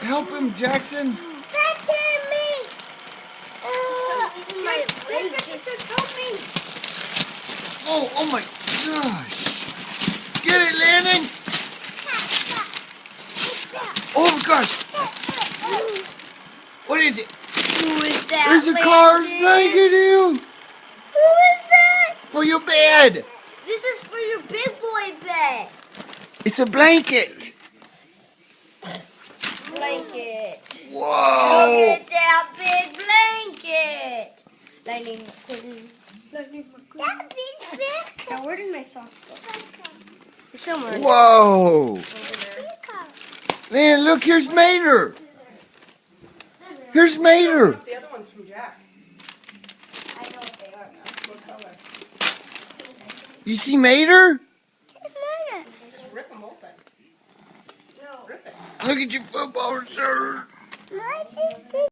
Help him, Jackson. That's me. My leg just help me. Oh my gosh. Get it, Landon. Oh gosh. What is it? Who is that? There's a car's Landon? blanket here. Who is that? For your bed. This is for your big boy bed. It's a blanket. Blanket. Whoa. Look at that big blanket. Lightning McQueen. Lightning McQueen. That big blanket. Now where did my socks go? It's somewhere. Whoa. Over there. Man, look, here's Mater. Here's Mater. The other one's from Jack. I know what they are now. What color? You see Mater? Just rip them open. No. Rip it. Look at your football shirt.